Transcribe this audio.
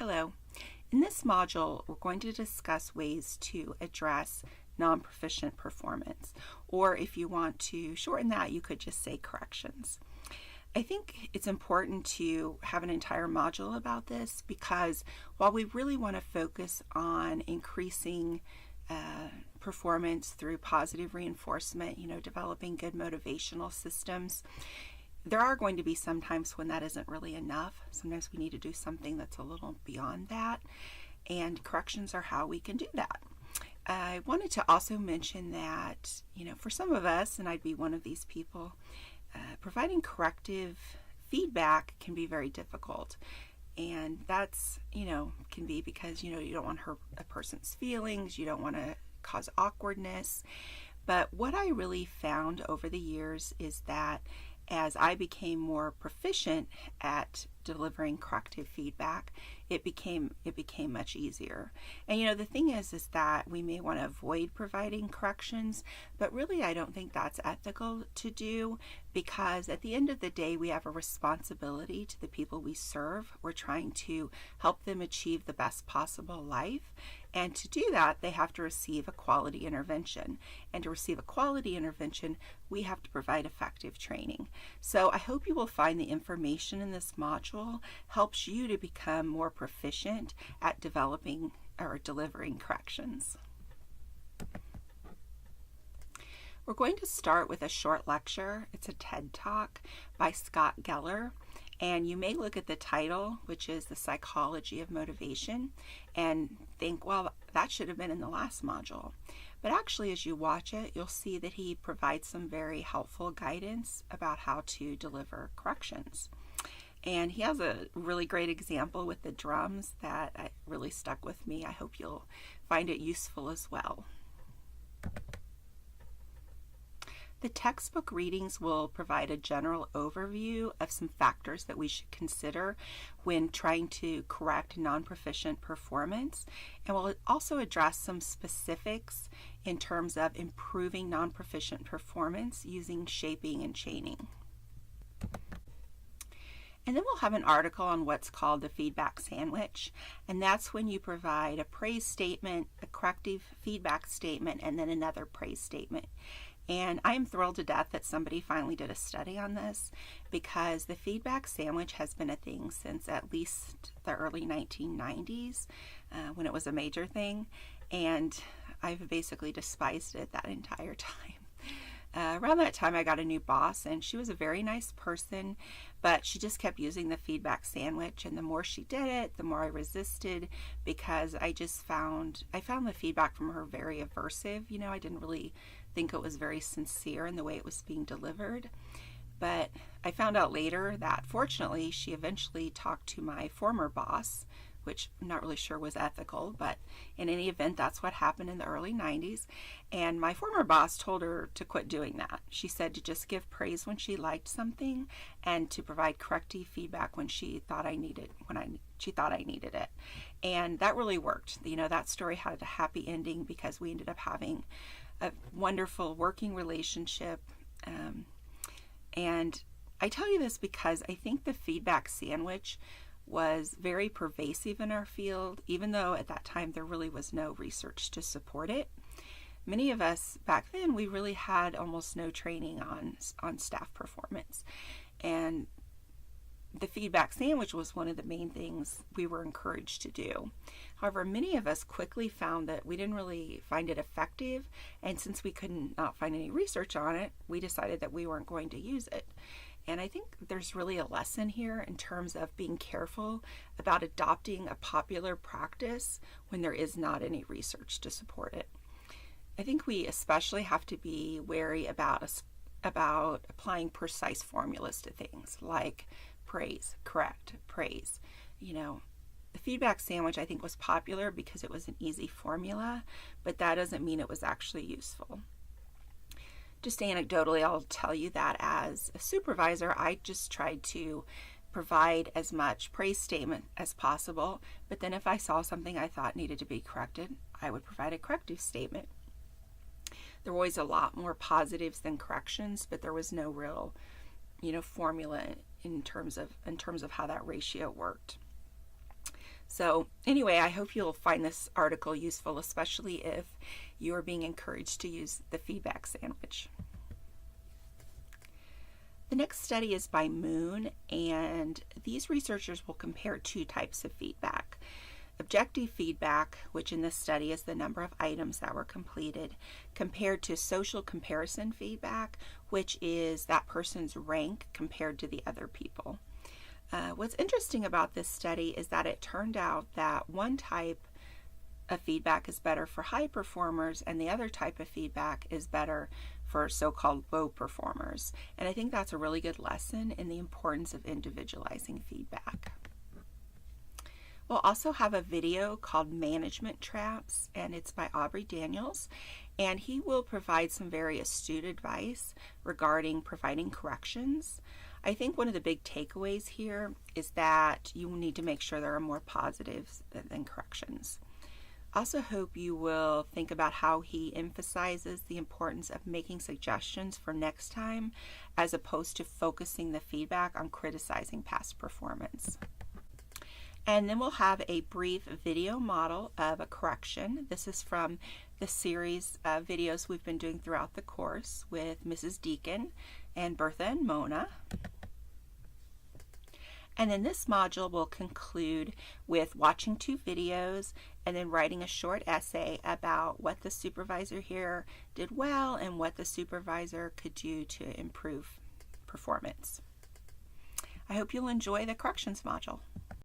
Hello. In this module, we're going to discuss ways to address non-proficient performance, or if you want to shorten that, you could just say corrections. I think it's important to have an entire module about this because while we really want to focus on increasing performance through positive reinforcement, developing good motivational systems, there are going to be some times when that isn't really enough. Sometimes we need to do something that's a little beyond that, and corrections are how we can do that. I wanted to also mention that, for some of us, and I'd be one of these people, providing corrective feedback can be very difficult. And that's, can be because, you don't want to hurt a person's feelings, you don't want to cause awkwardness. But what I really found over the years is that as I became more proficient at delivering corrective feedback, it became much easier. And the thing is that we may want to avoid providing corrections, but really I don't think that's ethical to do, because at the end of the day we have a responsibility to the people we serve. We're trying to help them achieve the best possible life, and to do that they have to receive a quality intervention, and to receive a quality intervention we have to provide effective training. So I hope you will find the information in this module helps you to become more proficient at developing or delivering corrections. We're going to start with a short lecture. It's a TED Talk by Scott Geller, and you may look at the title, which is The Psychology of Motivation, and think, well, that should have been in the last module. But actually, as you watch it, you'll see that he provides some very helpful guidance about how to deliver corrections. And he has a really great example with the drums that really stuck with me. I hope you'll find it useful as well. The textbook readings will provide a general overview of some factors that we should consider when trying to correct non-proficient performance, and will also address some specifics in terms of improving non-proficient performance using shaping and chaining. And then we'll have an article on what's called the feedback sandwich, and that's when you provide a praise statement, a corrective feedback statement, and then another praise statement. And I am thrilled to death that somebody finally did a study on this, because the feedback sandwich has been a thing since at least the early 1990s, when it was a major thing, and I've basically despised it that entire time. Around that time I got a new boss, and she was a very nice person, but she just kept using the feedback sandwich, and the more she did it, the more I resisted, because I found the feedback from her very aversive. I didn't really think it was very sincere in the way it was being delivered. But I found out later that fortunately she eventually talked to my former boss, which I'm not really sure was ethical, but in any event, that's what happened in the early 90s. And my former boss told her to quit doing that. She said to just give praise when she liked something, and to provide corrective feedback when she thought I needed it. And that really worked. That story had a happy ending because we ended up having a wonderful working relationship. And I tell you this because I think the feedback sandwich was very pervasive in our field, even though at that time there really was no research to support it. Many of us back then, we really had almost no training on staff performance. And the feedback sandwich was one of the main things we were encouraged to do. However, many of us quickly found that we didn't really find it effective, and since we could not find any research on it, we decided that we weren't going to use it. And I think there's really a lesson here in terms of being careful about adopting a popular practice when there is not any research to support it. I think we especially have to be wary about applying precise formulas to things like praise, correct, praise. The feedback sandwich I think was popular because it was an easy formula, but that doesn't mean it was actually useful. Just anecdotally, I'll tell you that as a supervisor, I just tried to provide as much praise statement as possible, but then if I saw something I thought needed to be corrected, I would provide a corrective statement. There were always a lot more positives than corrections, but there was no real, formula in terms of how that ratio worked. So anyway, I hope you'll find this article useful, especially if you're being encouraged to use the feedback sandwich. The next study is by Moon, and these researchers will compare two types of feedback. Objective feedback, which in this study is the number of items that were completed, compared to social comparison feedback, which is that person's rank compared to the other people. What's interesting about this study is that it turned out that one type of feedback is better for high performers and the other type of feedback is better for so-called low performers. And I think that's a really good lesson in the importance of individualizing feedback. We'll also have a video called Management Traps, and it's by Aubrey Daniels, and he will provide some very astute advice regarding providing corrections. I think one of the big takeaways here is that you need to make sure there are more positives than corrections. I also hope you will think about how he emphasizes the importance of making suggestions for next time as opposed to focusing the feedback on criticizing past performance. And then we'll have a brief video model of a correction. This is from the series of videos we've been doing throughout the course with Mrs. Deacon and Bertha and Mona. And then this module will conclude with watching 2 videos and then writing a short essay about what the supervisor here did well and what the supervisor could do to improve performance. I hope you'll enjoy the corrections module.